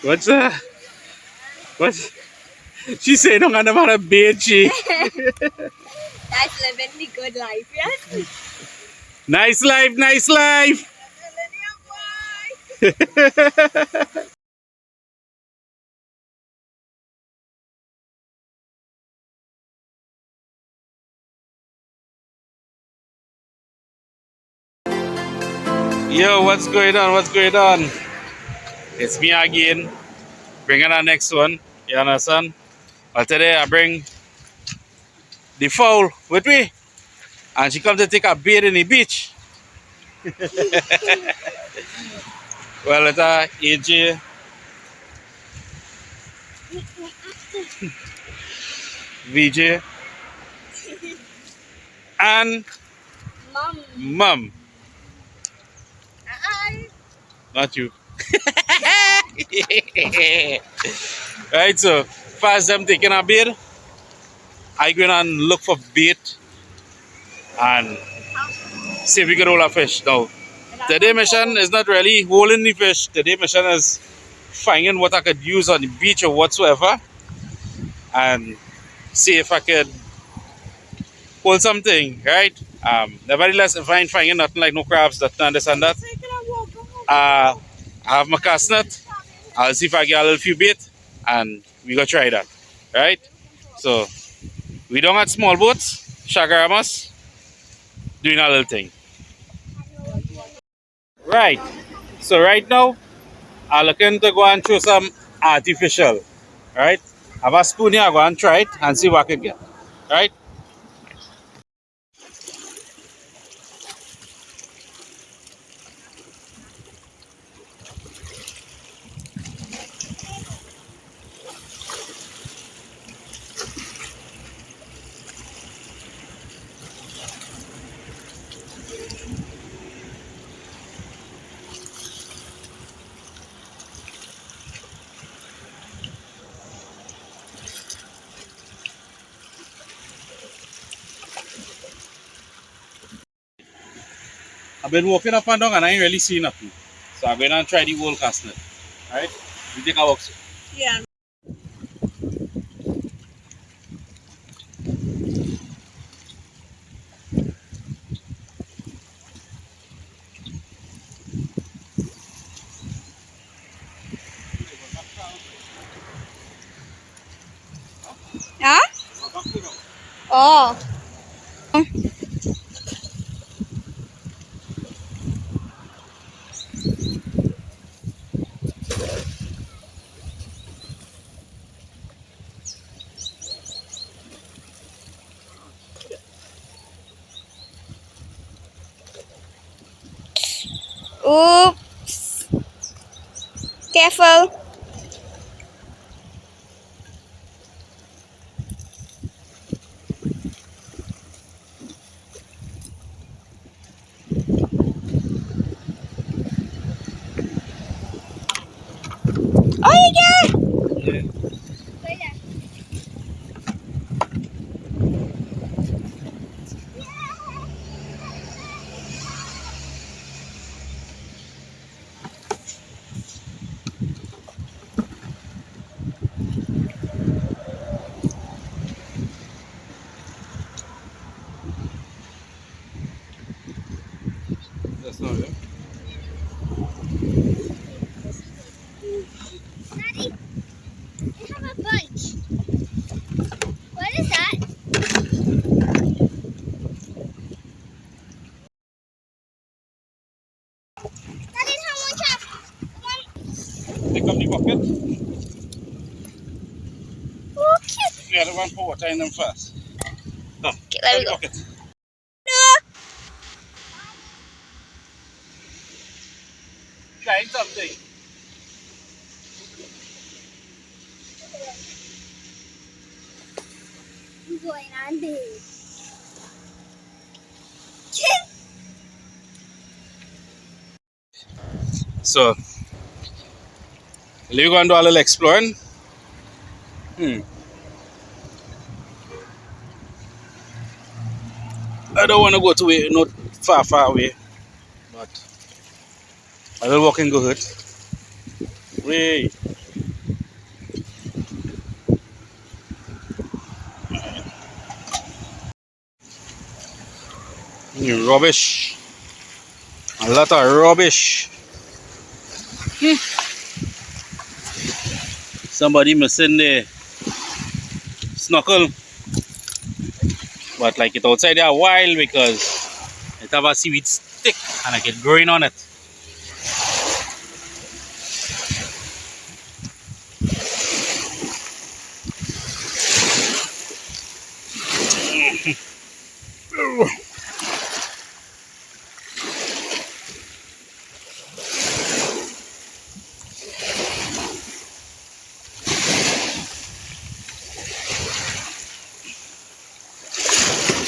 What's what's she saying? I'm gonna have a beachy. That's living the good life, yes? Nice life, nice life. Yo, what's going on? What's going on? It's me again, bringing our next one. You understand? But today I bring the fowl with me, and she comes to take a bait in the beach. Well, it's AJ, VJ, and Mom. Mum. Hi. Not you. Right, so fast them taking a bait, I go and look for bait and see if we can roll a fish. Now, today mission is not really holding the fish. Today mission is finding what I could use on the beach or whatsoever and see if I could hold something, right? Nevertheless, if I ain't finding nothing like no crabs, that and this and that, I have my cast net. I'll see if I get a little few bait and we go try that, right? So, we don't have small boats, Chaguaramas, doing a little thing. Right. So right now, I'm looking to go and throw some artificial. Right? Have a spoon here, go and try it and see what I can get. Right? I've been walking up and down and I ain't really seen nothing. So I'm going to try the whole cast net. Right? You think I walk so? Yeah. Huh? Oh. Oops. Careful. Oh, yeah. Yeah. That's not it. Daddy, I have a bunch. What is that? Daddy, how much have one? Pick up the bucket. Okay. Yeah, the one for water in them first. No, Okay, there we go. bucket. No. Trying something. I'm going on this. So, we're going to do a little exploring. I don't want to go to way, not far away, but a little walking good. Way. Rubbish. A lot of rubbish. Somebody missing the snorkel. But like it outside there a while because it have a seaweed stick and I get growing on it.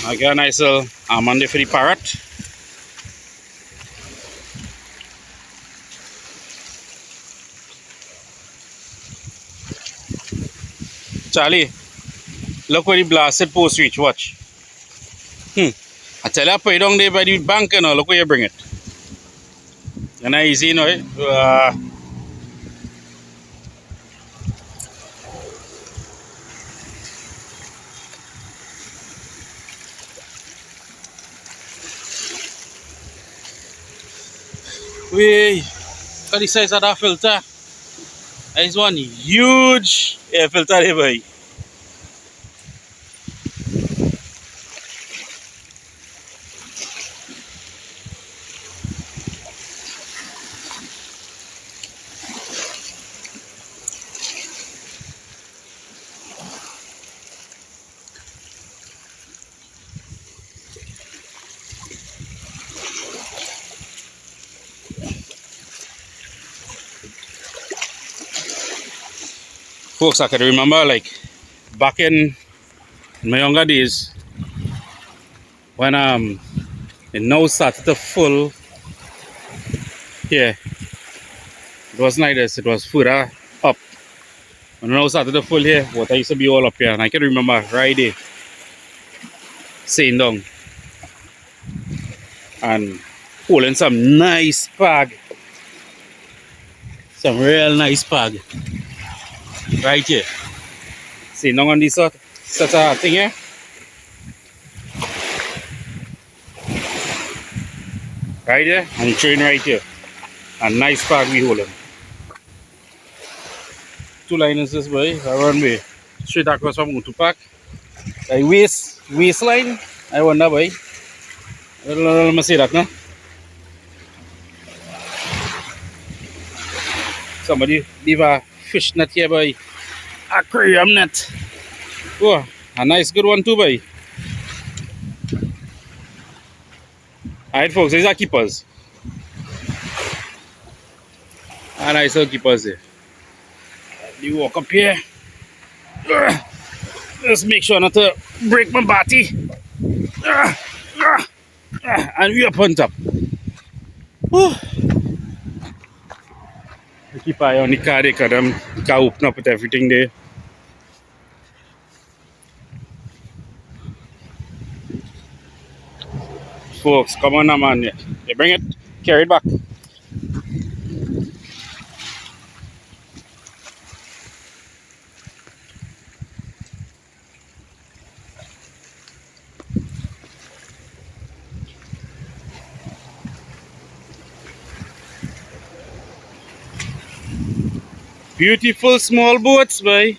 I got a nice little almond for the parrot. Charlie, look where the blasted post reach, watch. I tell you, I put it down there by the bank, you know, look where you bring it. And I easy, you know, Wait, look at the size of that filter. That is one huge air filter there, boy. Folks, I can remember like back in my younger days when it now started to full here. It wasn't like this, it was further up. When it now started to full here, water used to be all up here. And I can remember right there sitting down and pulling some nice spag. Some real nice spag. Right here. Sitting down on this such a thing here. Right there, and train right here. A nice spag we holding. Two lines this way, I run way. Straight across from Utupak. Like waistline, I wonder boy. Let me see that now. Somebody leave a fish net here boy. Aquarium net. Oh, a nice good one too boy. Alright folks, these are keepers. A nice little keepers there. You walk up here. Just make sure not to break my body. And we up on top. Keep eye on the car there because the car open up with everything there. Folks, come on now man. You bring it, carry it back. Beautiful small boats, boy.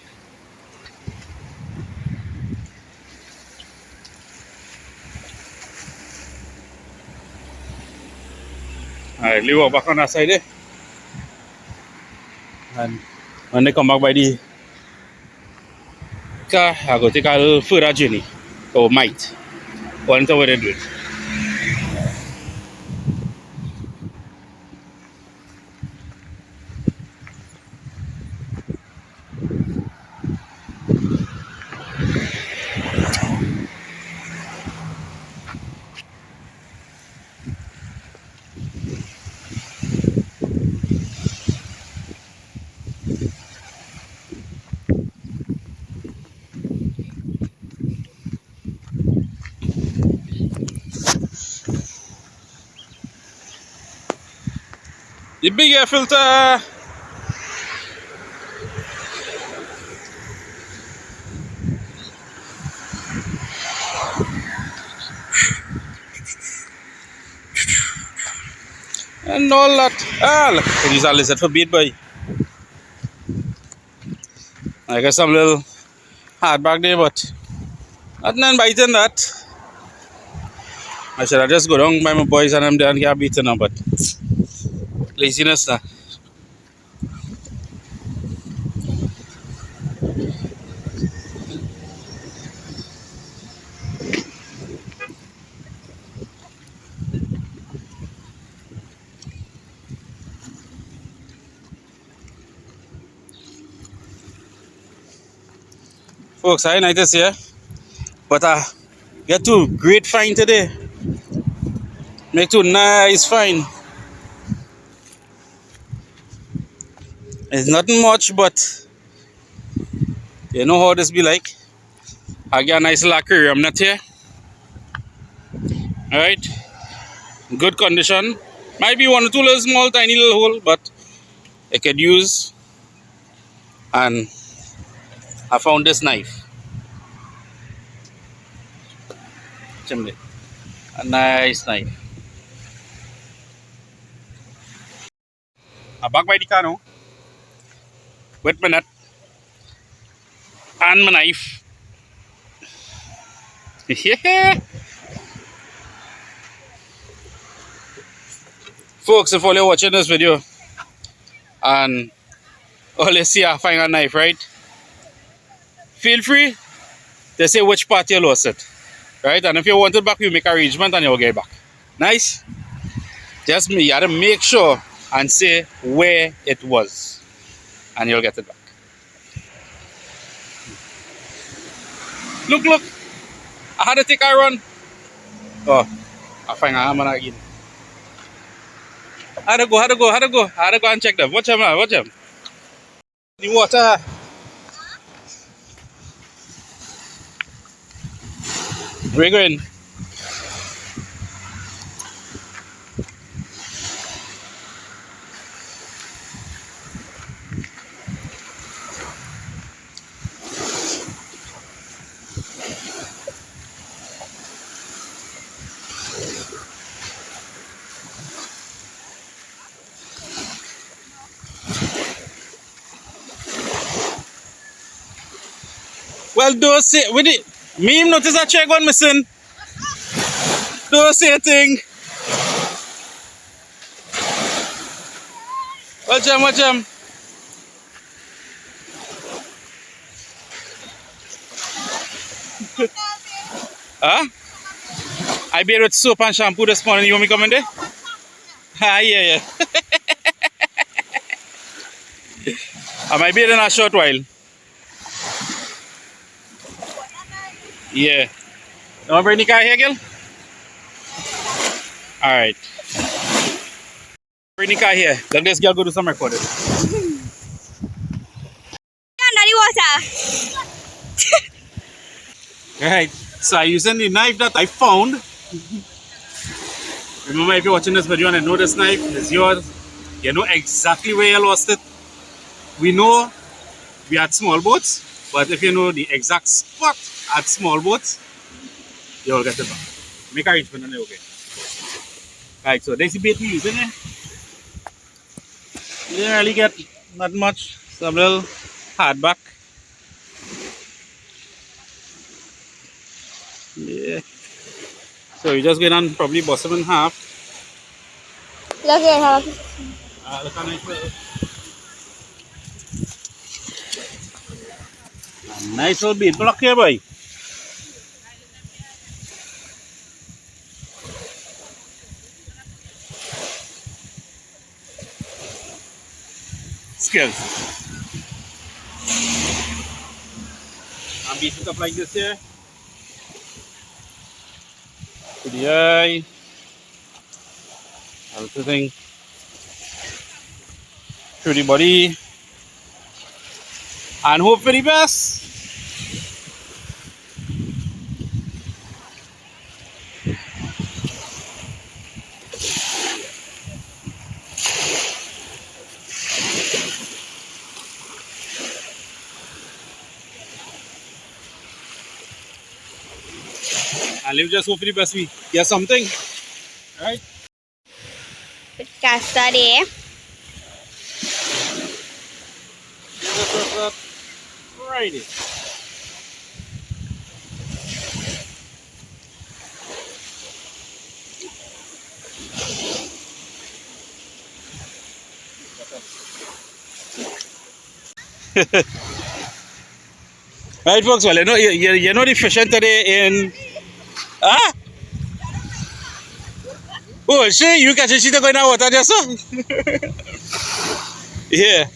Alright, we walk back on that side there. And when they come back by the car, I go take a little further journey. Or might. Wonder what they do. The big air filter. and all that. Ah, look, these are lizard for bait, boy. I got some little hard back there, but not none biting that. I should have just go down by my boys and them there and get beaten up, but laziness now. Folks, I nice to see you, but get two great find today. Make two nice find. It's nothing much, but you know how this be like. I get a nice little aquarium net here. Alright, good condition. Might be one or two little small, tiny little hole, but it could use. And I found this knife. Chimney. A nice knife. I'm back by the car now. With my net and my knife. Yeah. Folks, if all you're watching this video and all you see I find a knife, right? Feel free to say which part you lost it. Right? And if you want it back, you make arrangement and you'll get it back. Nice? Just me, you gotta make sure and say where it was. And you'll get it back. Look, look. I had to take a run. Oh, I find a hammer again. I had to go. I had to go and check them. Watch them, watch them. The water. Where you going? Well, don't say, with it. Me notice a check one missing. Don't say a thing. Watch them, watch them. Huh? I bathed with soap and shampoo this morning. You want me to come in there? Ah, yeah, yeah. I might be in a short while. Yeah. You want to bring the car here, girl? Alright. Bring the car here. Let this girl go do some recording. Under the water. Alright. So I'm using the knife that I found. Remember, if you're watching this video and I know this knife is yours, you know exactly where you lost it. We know we had small boats, but if you know the exact spot at small boats, you'll get it back. Make arrangement and okay. Right, so this is the bait we're using here. You didn't really get not much, some little hardback. Yeah. So you just go and probably bust them in half. Look at how. Look how nice little. A nice little bait block here, boy. Skills. And beat it up like this here. To the eye. Everything. Through the body. And hope for the best. And let's just hope for the best we get something. Alright? study. Righty. Right, folks. Well, you know the fishing today in. Ah? Oh, see, you catch a shit going out water just so. Yeah.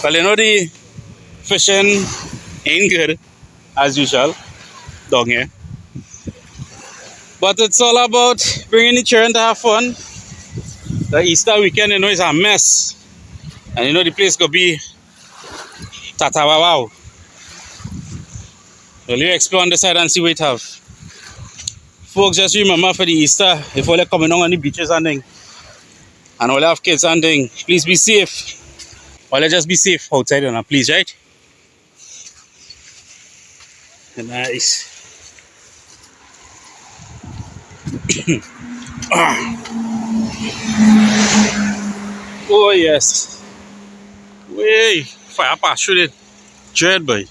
Well, you know the fishing ain't good as usual down here. But it's all about bringing the children to have fun. The Easter weekend, you know, is a mess. And you know the place could be Tatawawa. Well, you explore on the side and see what it have. Folks, just remember for the Easter, if you're coming on the beaches and thing, and all have kids and thing, please be safe. Well, just be safe outside, and please, right? Nice. Oh, yes. Way, fire pass, shoot it. Dread, boy.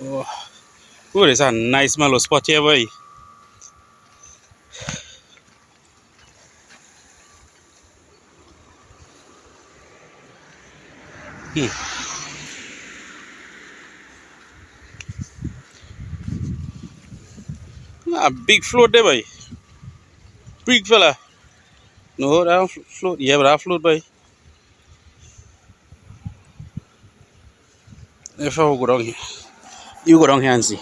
Oh, there's a nice mellow spot here, boy. A big float there, boy. Big fella. No, that don't float. Yeah, but that float, boy. If I go down here, you go down here and see.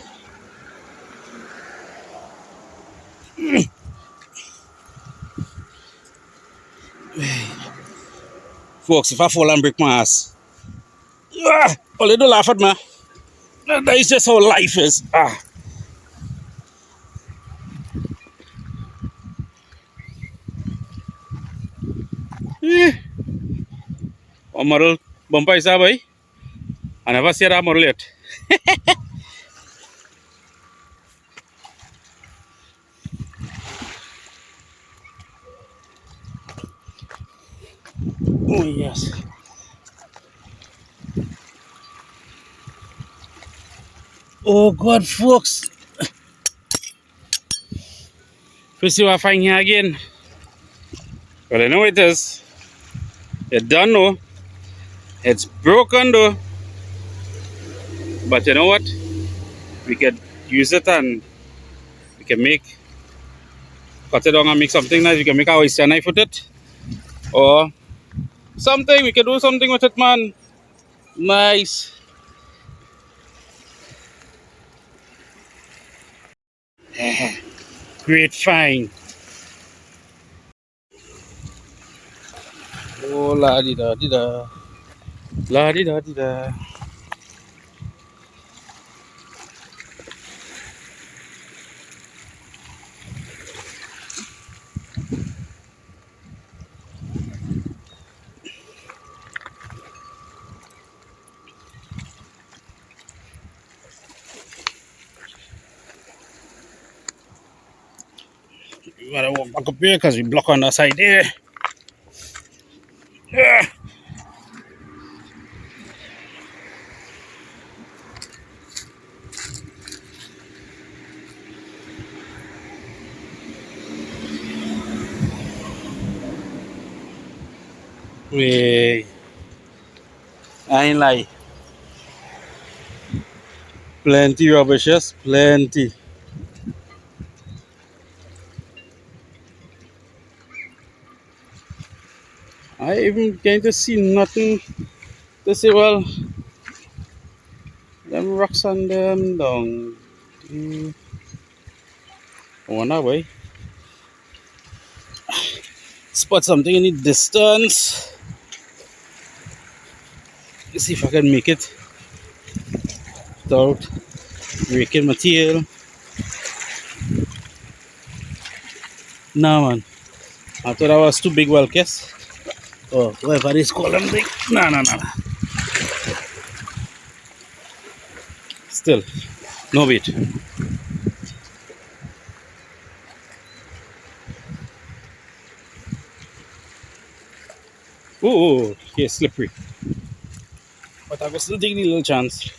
Folks, if I fall and break my ass, well, they don't laugh at me. That is just how life is. A moral bumper is boy. I never see that moral yet. Oh, yes. Oh, God, folks. We see what I find here again. Well, I know it is. You don't know. It's broken though. But you know what? We could use it and we can cut it down and make something nice. We can make our oyster knife with it. Or something. We can do something with it, man. Nice. Great find. Oh, la di da di da. La di da di da. We gotta walk back up here because we block on the side there. Yeah. We I ain't lie. Plenty rubbishes, plenty. I even going to see nothing to say, well, them rocks and them down. I wonder why. Spot something in the distance. Let's see if I can make it without breaking my tail. Nah, man. I thought I was too big, well, guess. Oh, whatever this call them big. Nah. Still, No bait. Oh, yeah, slippery. But I will still take the little chance.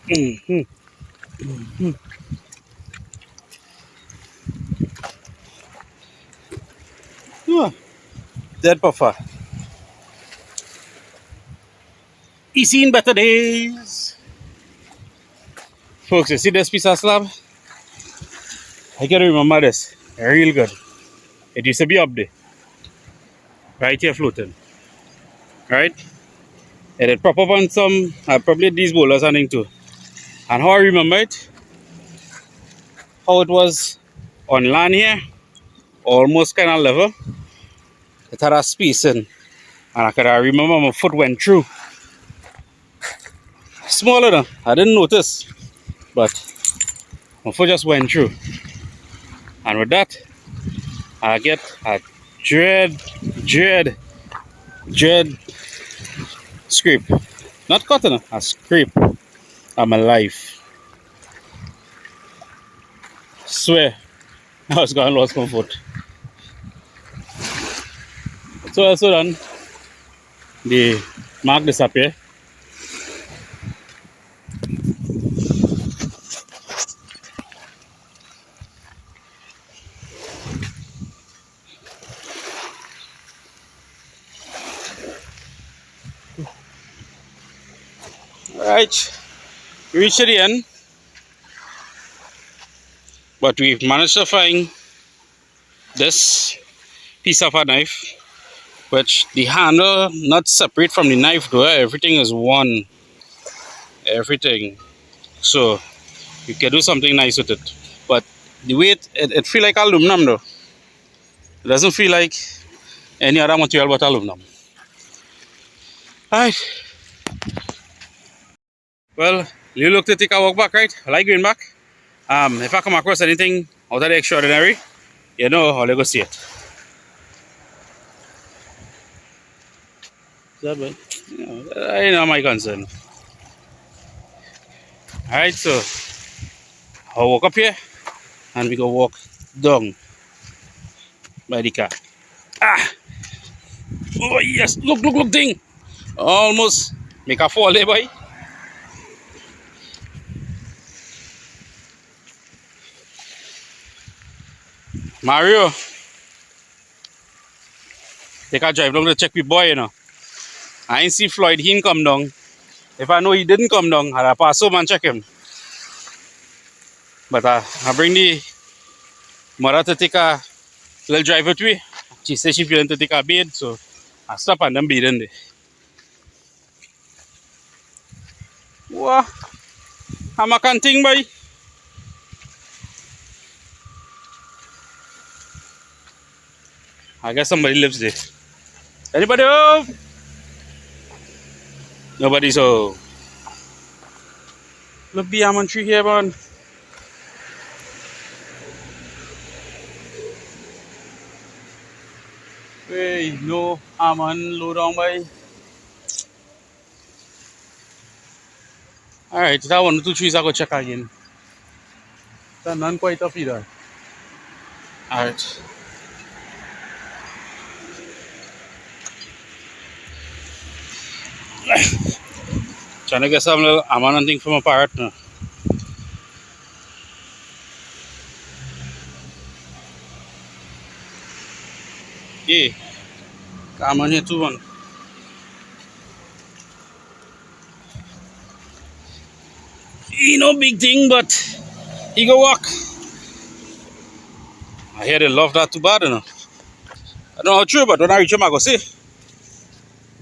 Mm-hmm. Oh, dead puffer. He's seen better days. Folks, you see this piece of slab? I can remember this. Real good. It used to be up there. Right here floating. Right? It had pop up on some, probably these boulders and thing too. And how I remember it, how it was on land here, almost kind of level. It had a space in. And I could remember my foot went through. Smaller than, I didn't notice. But my foot just went through. And with that, I get a dread scrape. Not cutting, a scrape of my life. Swear, I was gonna lose my foot. So also done, the mark disappear. Alright, we reached the end, but we've managed to find this piece of a knife, which the handle not separate from the knife though, everything is one. Everything. So you can do something nice with it. But the weight, it feel like aluminum though. It doesn't feel like any other material but aluminum. Alright. Well, you look to take a walk back, right? I like going back. If I come across anything out of the extraordinary, you know, I'll go see it. Is that right? You know, that ain't not my concern. Alright, so I'll walk up here and we go walk down by the car. Ah! Oh yes, look thing! Almost make a fall there, boy. Mario, take a drive down to check the boy, you know. I ain't see Floyd, he ain't come down. If I know he didn't come down, I'd pass over and check him. But I bring the mother to take a little drive with me. She said she feeling to take a bathe, so I stop and then bathe in there. Wow, I'm a canting boy. I guess somebody lives there. Anybody home? Nobody's home. Look the almond tree here, man. Hey, no almond low down by. Alright, that one, two trees I go check again. That none quite up either. Alright. Trying to get some little almond thing from a parrot now. Yeah. Almond here too, one. He no big thing, but he go walk. I hear they love that too bad, you know. I don't know how true, but when I reach him, I go see.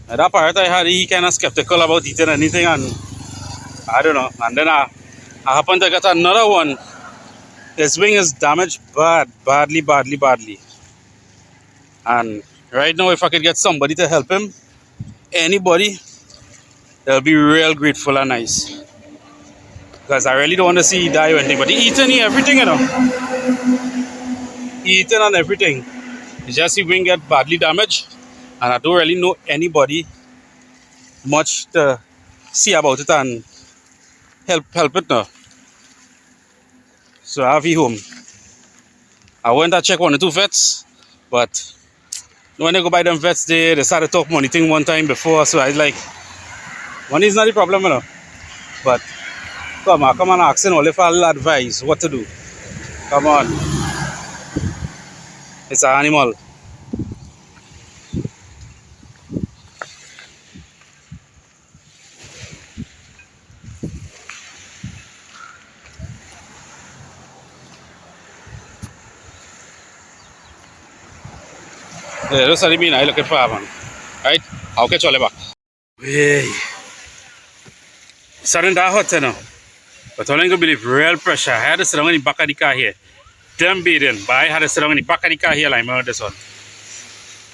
And that parrot I had, he kind of skeptical about eating anything, and I don't know. And then I happened to get another one. His wing is damaged badly. And right now, if I could get somebody to help him, anybody, they'll be real grateful and nice. Because I really don't want to see he die or anything. But he eating everything, you know. He eating on everything. It's just he wing get badly damaged. And I don't really know anybody much to see about it and help it now. So I have he home. I went to check one or two vets, but when I go by them vets, they started to talk money thing one time before. So I was like, money is not the problem, you know. But come on, asking all if I'll advise what to do. Come on. It's an animal. Yeah, that's what I mean. I looking for man. Right? I'll catch all back. Hey. Starting that hot, you know. But all I'm gonna believe real pressure. I had to sit down in the back of the car here. Them beating, but I had to sit down in the back of the car here like my this one.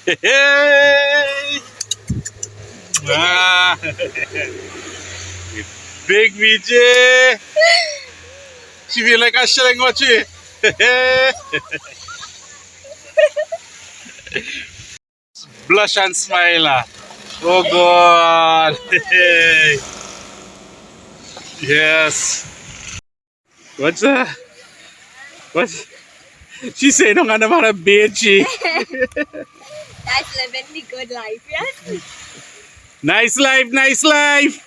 Hey! Ah. Big VJ! She feel like a shilling watch it. Blush and smile. Oh God! Yes. What's that? What? She saying no gonna have a bitchy. That's living the good life, yes? Nice life, nice life.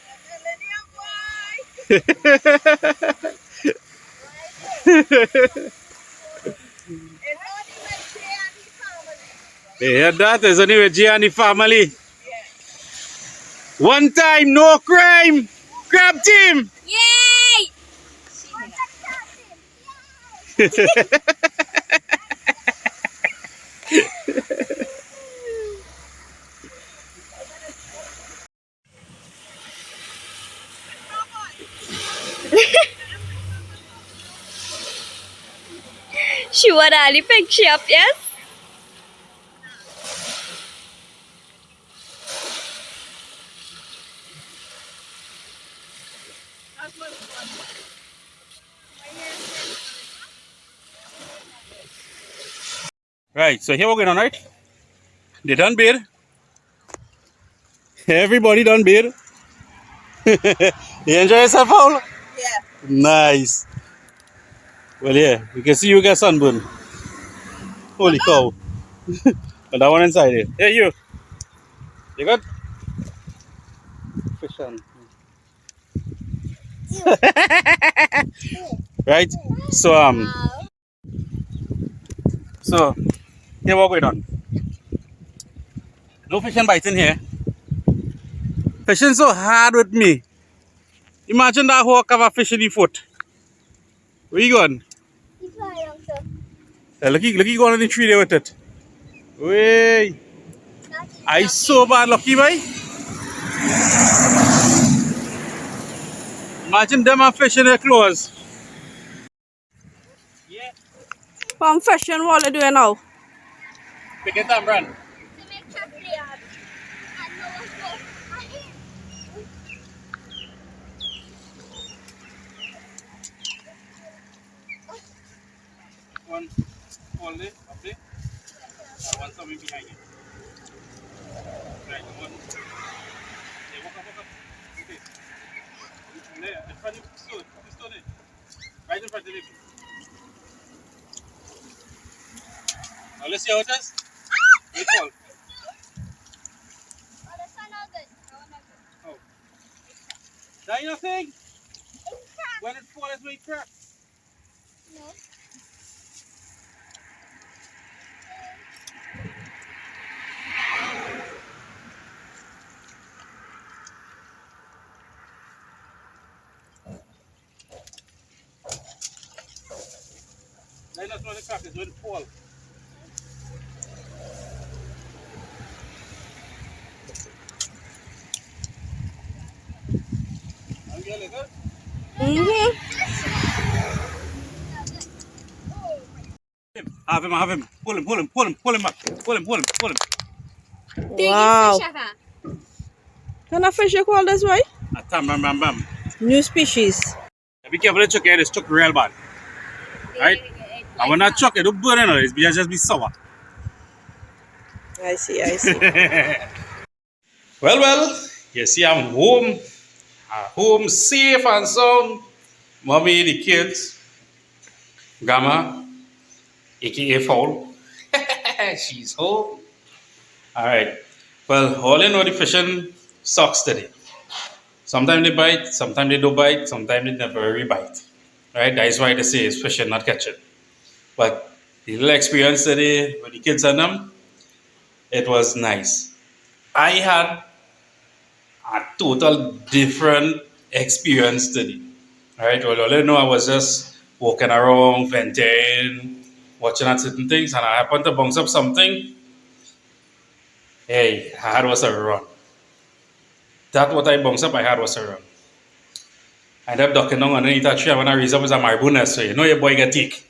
Yeah, that is only with Gianni family. One time, no crime. Grab team. Yay! She would really pick she up, yes? Right, so here we're going on, right? They done bid. Everybody done bid. You enjoy yourself, Paul? Yeah. Nice. Well, yeah, we can see you get sunburn. Holy cow. And that one inside here. Hey, you. You got fish on. Right? So here what going on. No fish and biting here. Fishing so hard with me. Imagine that hawk have a fish in the foot. Where you going? He's flying, sir. Look, you going on the tree there with it. Way. I so bad lucky, boy. Imagine them have fish in their clothes. Yeah. Come fishing, what are you doing now? Pick it up, run. To make chocolate. I know what's going One hold it up there. One something behind it. Right, one. Yeah, walk up. Okay. There, in front of you, stone it. Right in front of you. Now let's see how it is. Wait, fall. Oh, that's not good. No, not good. Oh. That nothing? When it falls, it's make crack. No. That not when it crack, it's when it falls. I'm getting good. Mm-hmm. Have him. Pull him back. Pull him. Wow. Biggest fish ever. Can a fish you call this way? Bam. New species. Be careful with chuck here, it's chuck real bad. Right? And when that chuck, it don't burn in it, it's just be sour. I see, I see. Well, you see I'm home. Home safe and sound. Mommy, the kids. Gamma, aka Fowl. She's home. Alright. Well, all in all, the fishing sucks today. Sometimes they bite, sometimes they don't bite, sometimes they never really bite. Right? That is why they say it's fishing, not catching. But the little experience today with the kids and them, it was nice. I had a total different experience today. Right? Well, all I know, I was just walking around, venting, watching at certain things, and I happened to bounce up something. Hey, I had was a run. That what I bounced up, I had was a run. I ended up ducking down underneath that tree, and when I raised up, it was a marabou nest, so you know your boy get thick.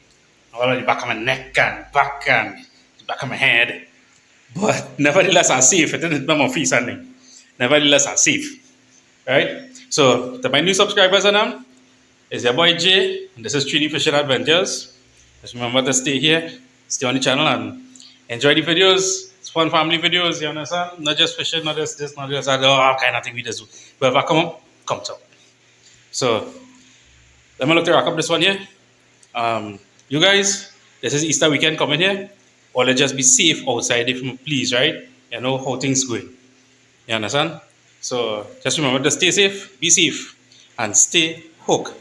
All on the back of my neck and back and the back of my head. But nevertheless, I'm safe. It didn't hit my face and thing. Nevertheless, I'm safe. Right? So, to my new subscribers and them, it's your boy Jay, and this is 3D Fishing Adventures. Just remember to stay here, stay on the channel, and enjoy the videos. It's fun family videos, you understand? Not just fishing, not just this, not just that, all kind of thing we just do. Whoever come up, comes up. So, let me look to wrap up this one here. You guys, this is Easter weekend coming here. Or let's just be safe outside if you please, right? You know how things going. You understand? So just remember to stay safe, be safe, and stay hooked.